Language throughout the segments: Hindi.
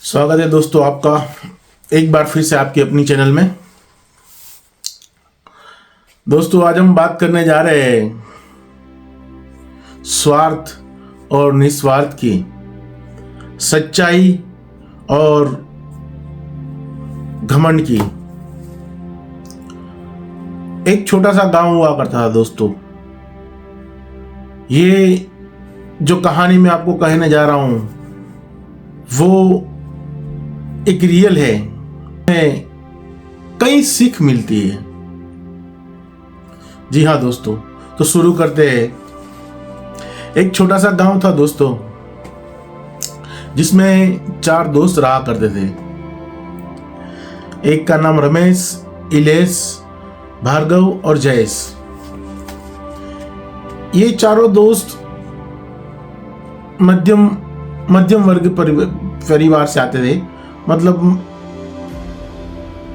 स्वागत है दोस्तों आपका एक बार फिर से आपकी अपनी चैनल में। दोस्तों आज हम बात करने जा रहे हैं स्वार्थ और निस्वार्थ की, सच्चाई और घमंड की। एक छोटा सा गांव हुआ करता था दोस्तों। ये जो कहानी मैं आपको कहने जा रहा हूं वो एक रियल है, कई सीख मिलती है। जी हाँ दोस्तों, तो शुरू करते हैं। एक छोटा सा गांव था दोस्तों, जिसमें 4 दोस्त रहा करते थे। एक का नाम रमेश, इलेश, भार्गव और जयेश। ये चारों दोस्त मध्यम वर्ग परिवार से आते थे। मतलब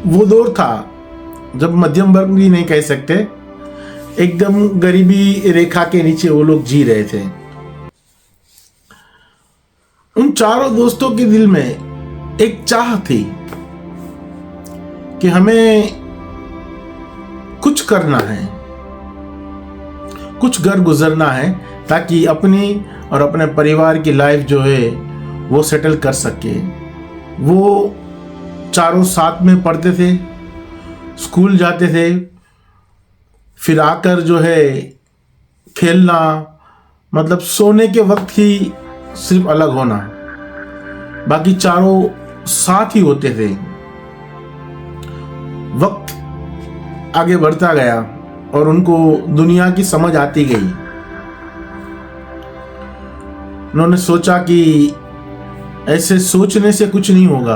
वो दौर था जब मध्यम वर्ग भी नहीं कह सकते, एकदम गरीबी रेखा के नीचे वो लोग जी रहे थे। उन चारों दोस्तों के दिल में एक चाह थी कि हमें कुछ करना है, कुछ घर गुजरना है, ताकि अपनी और अपने परिवार की लाइफ जो है वो सेटल कर सके। वो चारों साथ में पढ़ते थे, स्कूल जाते थे, फिर आकर जो है खेलना, मतलब सोने के वक्त ही सिर्फ अलग होना, बाकी चारों साथ ही होते थे। वक्त आगे बढ़ता गया और उनको दुनिया की समझ आती गई। उन्होंने सोचा कि ऐसे सोचने से कुछ नहीं होगा,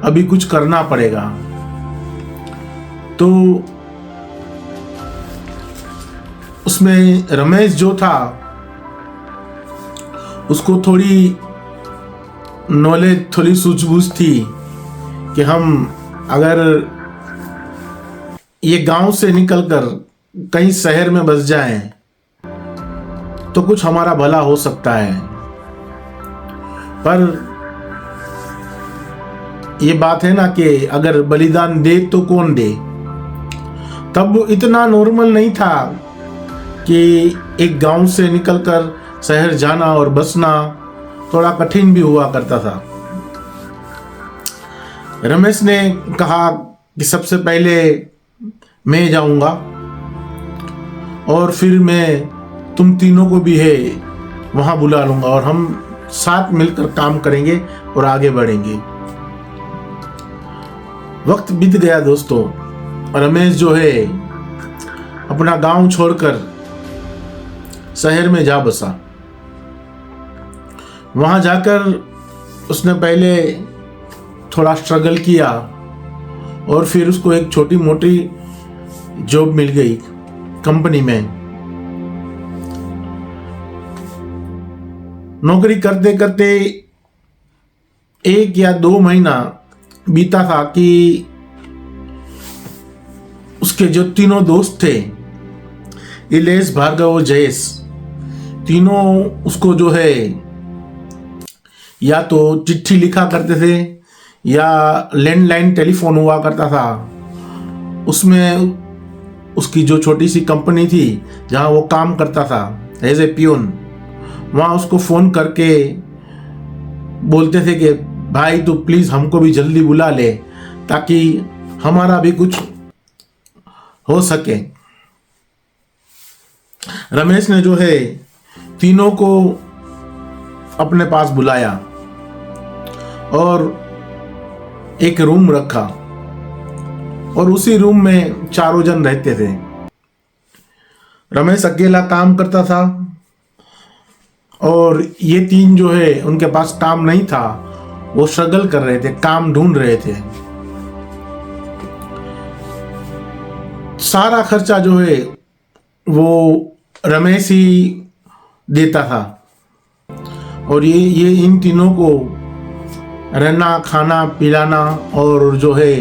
अभी कुछ करना पड़ेगा। तो उसमें रमेश जो था, उसको थोड़ी नॉलेज, थोड़ी सूझबूझ थी कि हम अगर ये गांव से निकलकर कहीं शहर में बस जाएं तो कुछ हमारा भला हो सकता है। पर ये बात है ना कि अगर बलिदान दे तो कौन दे। तब इतना नॉर्मल नहीं था कि एक गांव से निकलकर शहर जाना और बसना थोड़ा कठिन भी हुआ करता था। रमेश ने कहा कि सबसे पहले मैं जाऊंगा और फिर मैं तुम तीनों को भी है वहां बुला लूंगा और हम साथ मिलकर काम करेंगे और आगे बढ़ेंगे। वक्त बीत गया दोस्तों। रमेश जो है अपना गांव छोड़कर शहर में जा बसा। वहां जाकर उसने पहले थोड़ा स्ट्रगल किया और फिर उसको एक छोटी मोटी जॉब मिल गई कंपनी में। नौकरी करते करते 1 या 2 महीना बीता था कि उसके जो तीनों दोस्त थे, इलेश, भार्गव और जयेश, तीनों उसको जो है या तो चिट्ठी लिखा करते थे या लैंडलाइन टेलीफोन हुआ करता था। उसमें उसकी जो छोटी सी कंपनी थी जहां वो काम करता था एज ए पियून, वहां उसको फोन करके बोलते थे कि भाई तू प्लीज हमको भी जल्दी बुला ले ताकि हमारा भी कुछ हो सके। रमेश ने जो है तीनों को अपने पास बुलाया और एक रूम रखा और उसी रूम में चारों जन रहते थे। रमेश अकेला काम करता था और ये 3 जो है उनके पास काम नहीं था, वो स्ट्रगल कर रहे थे, काम ढूंढ रहे थे। सारा खर्चा जो है वो रमेश ही देता था और ये इन तीनों को रहना, खाना, पिलाना और जो है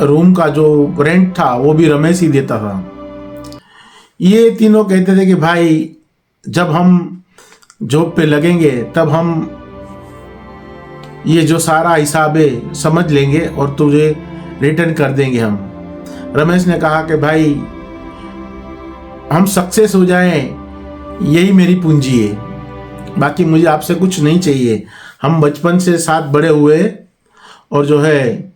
रूम का जो रेंट था वो भी रमेश ही देता था। ये तीनों कहते थे कि भाई जब हम जॉब पे लगेंगे तब हम ये जो सारा हिसाब है समझ लेंगे और तुझे रिटर्न कर देंगे हम। रमेश ने कहा कि भाई हम सक्सेस हो जाएं यही मेरी पूंजी है, बाकी मुझे आपसे कुछ नहीं चाहिए। हम बचपन से साथ बड़े हुए और जो है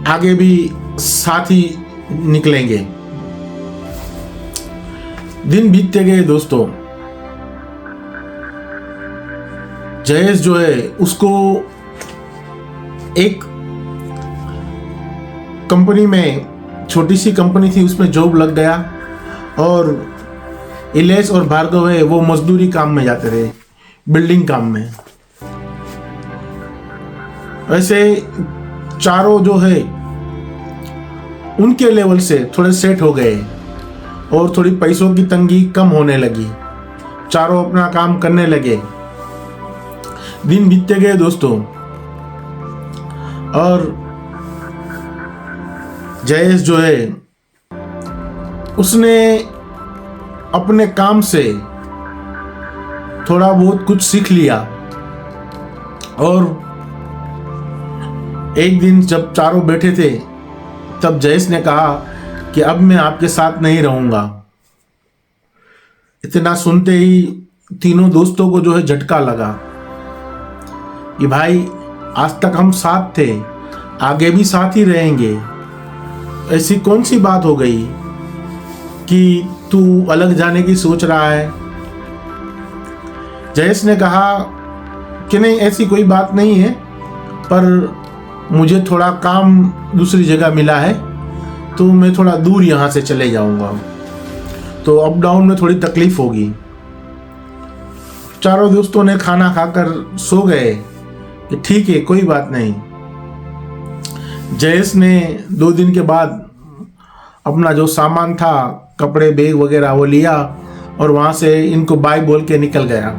आगे भी साथ ही निकलेंगे। दिन बीतते गए दोस्तों। जयेश जो है उसको एक कंपनी में, छोटी सी कंपनी थी, उसमें जॉब लग गया और इलेश और भार्गव है वो मजदूरी काम में जाते थे, बिल्डिंग काम में। वैसे चारों जो है उनके लेवल से थोड़े सेट हो गए और थोड़ी पैसों की तंगी कम होने लगी, चारों अपना काम करने लगे। दिन बीतते गए दोस्तों और जयेश जो है उसने अपने काम से थोड़ा बहुत कुछ सीख लिया और एक दिन जब चारों बैठे थे तब जयेश ने कहा कि अब मैं आपके साथ नहीं रहूंगा। इतना सुनते ही तीनों दोस्तों को जो है झटका लगा कि भाई आज तक हम साथ थे, आगे भी साथ ही रहेंगे, ऐसी कौन सी बात हो गई कि तू अलग जाने की सोच रहा है। जयेश ने कहा कि नहीं ऐसी कोई बात नहीं है, पर मुझे थोड़ा काम दूसरी जगह मिला है तो मैं थोड़ा दूर यहाँ से चले जाऊंगा, तो अप डाउन में थोड़ी तकलीफ होगी। चारों दोस्तों ने खाना खाकर सो गए कि ठीक है कोई बात नहीं। जयेश ने 2 दिन के बाद अपना जो सामान था, कपड़े बैग वगैरह वो लिया और वहां से इनको बाय बोल के निकल गया।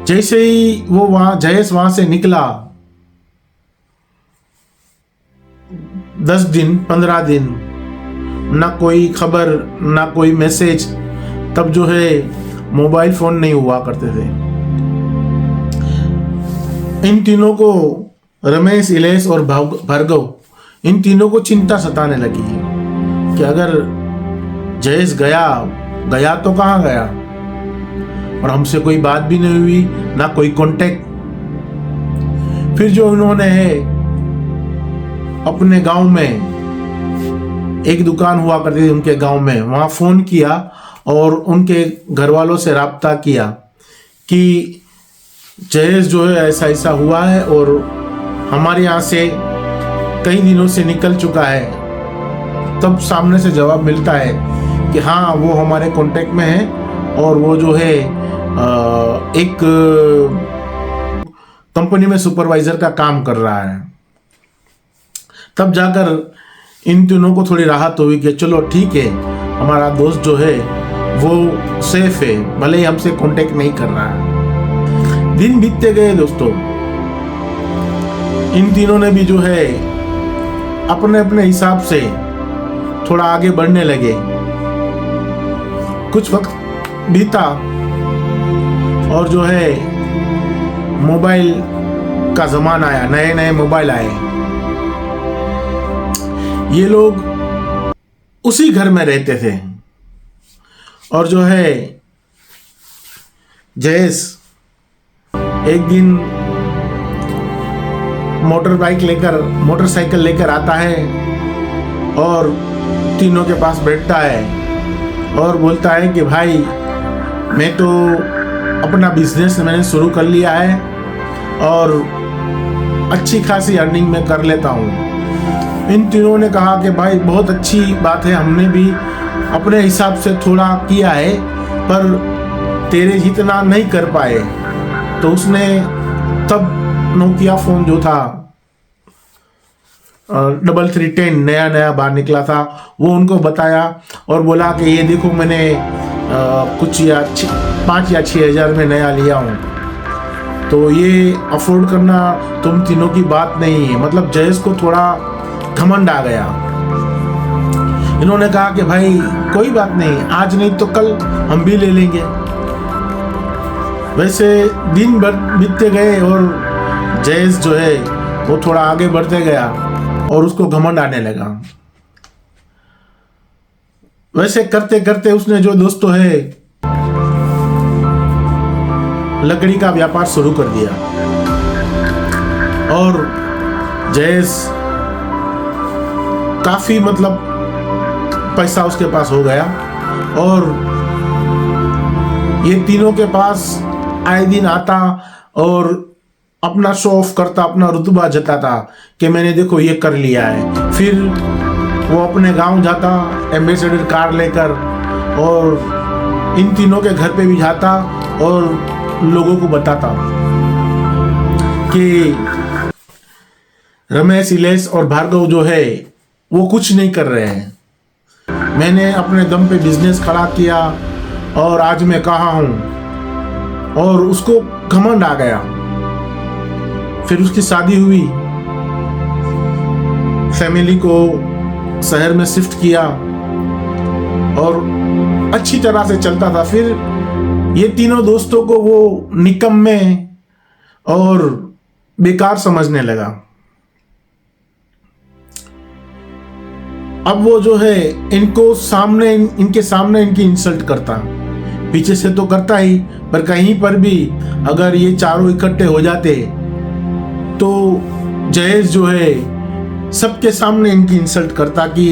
जैसे ही वो जयेश वहां से निकला, 10 दिन 15 दिन ना कोई खबर ना कोई मैसेज। तब जो है मोबाइल फोन नहीं हुआ करते थे। इन तीनों को, रमेश, इलेश और भार्गव, इन तीनों को चिंता सताने लगी कि अगर जयेश गया तो कहाँ गया, और हमसे कोई बात भी नहीं हुई, ना कोई कांटेक्ट। फिर जो उन्होंने है अपने गांव में, एक दुकान हुआ करती थी उनके गांव में, वहां फोन किया और उनके घर वालों से राब्ता किया कि जयेश जो है ऐसा ऐसा हुआ है और हमारे यहाँ से कई दिनों से निकल चुका है। तब सामने से जवाब मिलता है कि हाँ वो हमारे कांटेक्ट में है और वो जो है एक कंपनी में सुपरवाइजर का काम कर रहा है। तब जाकर इन तीनों को थोड़ी राहत हुई कि चलो ठीक है, हमारा दोस्त जो है वो सेफ है, भले ही हमसे कांटेक्ट नहीं कर रहा है। दिन बीतते गए दोस्तों। इन तीनों ने भी जो है अपने अपने हिसाब से थोड़ा आगे बढ़ने लगे। कुछ वक्त बीता और जो है मोबाइल का जमाना आया, नए नए मोबाइल आए। ये लोग उसी घर में रहते थे और जो है जयेश एक दिन मोटरसाइकिल लेकर आता है और तीनों के पास बैठता है और बोलता है कि भाई मैं तो अपना बिजनेस मैंने शुरू कर लिया है और अच्छी खासी अर्निंग में कर लेता हूँ। इन तीनों ने कहा कि भाई बहुत अच्छी बात है, हमने भी अपने हिसाब से थोड़ा किया है पर तेरे जितना नहीं कर पाए। तो उसने तब नोकिया फोन जो था 3310 नया बाहर निकला था, वो उनको बताया और बोला कि ये देखो मैंने कुछ 5 या 6 हज़ार में नया लिया हूँ, तो ये अफोर्ड करना तुम तीनों की बात नहीं है। मतलब जयेश को थोड़ा घमंड आ गया। इन्होंने कहा कि भाई कोई बात नहीं, आज नहीं तो कल हम भी ले लेंगे। वैसे दिन भर बीतते गए और जयेश जो है वो थोड़ा आगे बढ़ते गया और उसको घमंड आने लगा। वैसे करते करते उसने जो दोस्तों है लकड़ी का व्यापार शुरू कर दिया और जयेश काफी मतलब पैसा उसके पास हो गया और ये तीनों के पास आए दिन आता और अपना शो ऑफ करता, अपना रुतबा जताता कि मैंने देखो ये कर लिया है। फिर वो अपने गांव जाता एम्बेसडर कार लेकर और इन तीनों के घर पे भी जाता और लोगों को बताता कि रमेश, इलेश और भार्गव जो है वो कुछ नहीं कर रहे हैं। मैंने अपने दम पे बिजनेस खड़ा किया और आज मैं कहाँ हूं। और उसको घमंड आ गया। फिर उसकी शादी हुई, फैमिली को शहर में शिफ्ट किया और अच्छी तरह से चलता था। फिर ये तीनों दोस्तों को वो निकम्मे और बेकार समझने लगा। अब वो जो है इनके सामने इनकी इंसल्ट करता, पीछे से तो करता ही, पर कहीं पर भी अगर ये चारों इकट्ठे हो जाते तो जयेश जो है सबके सामने इनकी इंसल्ट करता कि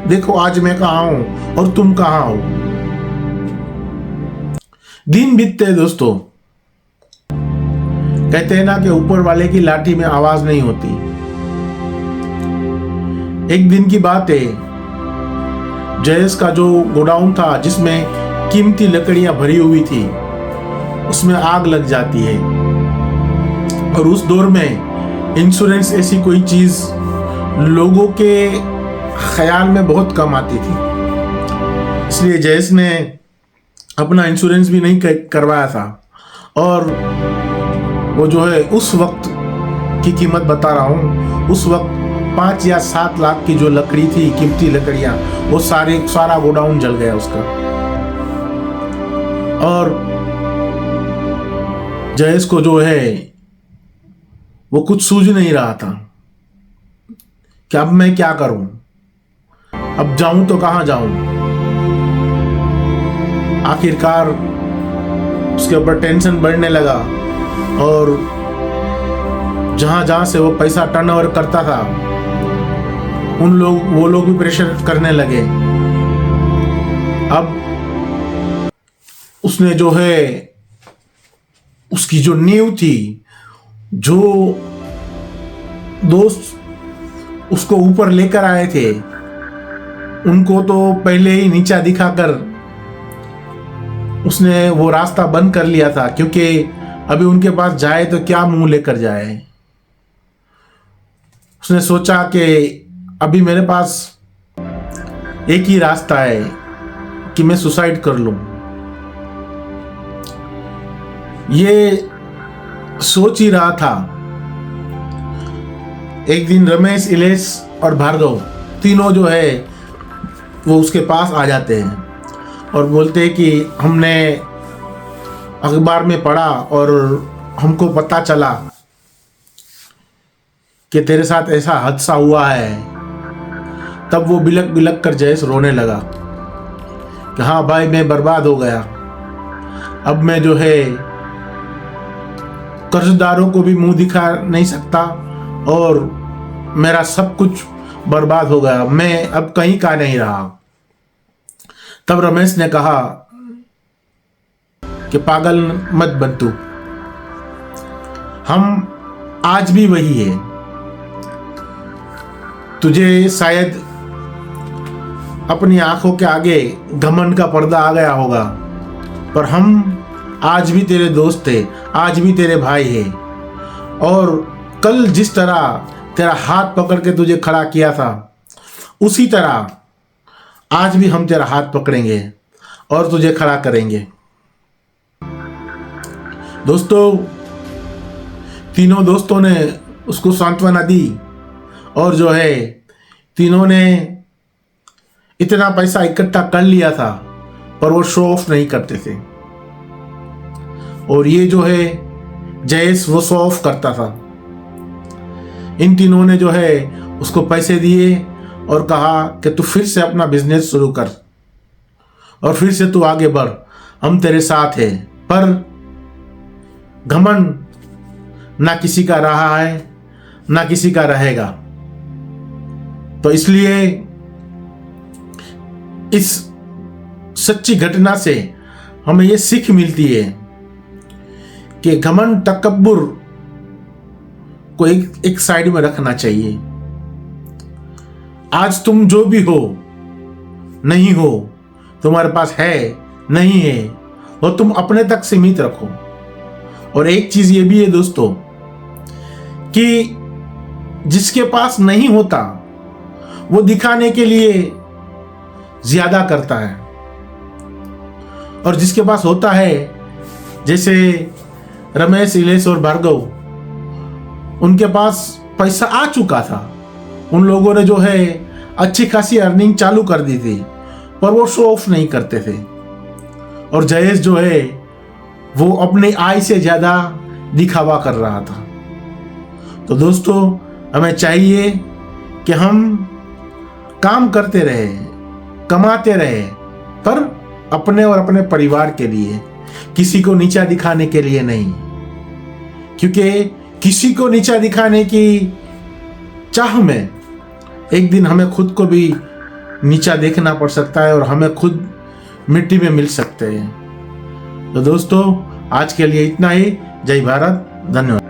देखो आज मैं कहाँ हूं और तुम कहाँ हो। दिन बीतते दोस्तों, कहते हैं ना कि ऊपर वाले की लाठी में आवाज नहीं होती। एक दिन की बात है, जयेश का जो गोडाउन था जिसमें कीमती लकड़ियां भरी हुई थी उसमें आग लग जाती है और उस दौर में इंश्योरेंस ऐसी कोई चीज लोगों के ख्याल में बहुत कम आती थी। इसलिए जयेश ने अपना इंश्योरेंस भी नहीं करवाया था और वो जो है उस वक्त की कीमत बता रहा हूँ, उस वक्त 5 या 7 लाख की जो लकड़ी थी, कीमती लकड़ियां, वो सारा गोडाउन जल गया उसका। और जयेश को जो है वो कुछ सूझ नहीं रहा था कि अब मैं क्या करूं, अब जाऊं तो कहां जाऊं। आखिरकार उसके ऊपर टेंशन बढ़ने लगा और जहां जहां से वो पैसा टर्नओवर करता था वो लोग भी प्रेशर करने लगे। अब उसने जो है उसकी जो नींव थी, जो दोस्त उसको ऊपर लेकर आए थे, उनको तो पहले ही नीचा दिखाकर उसने वो रास्ता बंद कर लिया था, क्योंकि अभी उनके पास जाए तो क्या मुंह लेकर जाए। उसने सोचा कि अभी मेरे पास एक ही रास्ता है कि मैं सुसाइड कर लूं। ये सोच ही रहा था, एक दिन रमेश, इलेश और भार्गव तीनों जो है वो उसके पास आ जाते हैं और बोलते हैं कि हमने अखबार में पढ़ा और हमको पता चला कि तेरे साथ ऐसा हादसा हुआ है। तब वो बिलक बिलक कर जयेश रोने लगा कि हाँ भाई, मैं बर्बाद हो गया। अब मैं जो है कर्जदारों को भी मुंह दिखा नहीं सकता और मेरा सब कुछ बर्बाद हो गया, मैं अब कहीं का नहीं रहा। तब रमेश ने कहा कि पागल मत बन तू, हम आज भी वही है। तुझे शायद अपनी आंखों के आगे घमंड का पर्दा आ गया होगा, पर हम आज भी तेरे दोस्त थे, आज भी तेरे भाई है। और कल जिस तरह तेरा हाथ पकड़ के तुझे खड़ा किया था, उसी तरह आज भी हम तेरा हाथ पकड़ेंगे और तुझे खड़ा करेंगे। दोस्तों, तीनों दोस्तों ने उसको सांत्वना दी और जो है तीनों ने इतना पैसा इकट्ठा कर लिया था, पर वो शो ऑफ नहीं करते थे। और ये जो है जयेश वो शो ऑफ करता था। इन तीनों ने जो है उसको पैसे दिए और कहा कि तू फिर से अपना बिजनेस शुरू कर और फिर से तू आगे बढ़, हम तेरे साथ हैं। पर घमंड ना किसी का रहा है ना किसी का रहेगा। तो इसलिए इस सच्ची घटना से हमें यह सीख मिलती है कि घमंड तकब्बुर को एक साइड में रखना चाहिए। आज तुम जो भी हो, नहीं हो, तुम्हारे पास है नहीं है, वो तुम अपने तक सीमित रखो। और एक चीज ये भी है दोस्तों कि जिसके पास नहीं होता वो दिखाने के लिए ज्यादा करता है, और जिसके पास होता है, जैसे रमेश, इलेश और भार्गव, उनके पास पैसा आ चुका था, उन लोगों ने जो है अच्छी खासी अर्निंग चालू कर दी थी, पर वो शो ऑफ नहीं करते थे। और जयेश जो है वो अपनी आय से ज्यादा दिखावा कर रहा था। तो दोस्तों हमें चाहिए कि हम काम करते रहे, कमाते रहे, पर अपने और अपने परिवार के लिए, किसी को नीचा दिखाने के लिए नहीं। क्योंकि किसी को नीचा दिखाने की चाह में एक दिन हमें खुद को भी नीचा देखना पड़ सकता है और हमें खुद मिट्टी में मिल सकते हैं। तो दोस्तों आज के लिए इतना ही। जय भारत, धन्यवाद।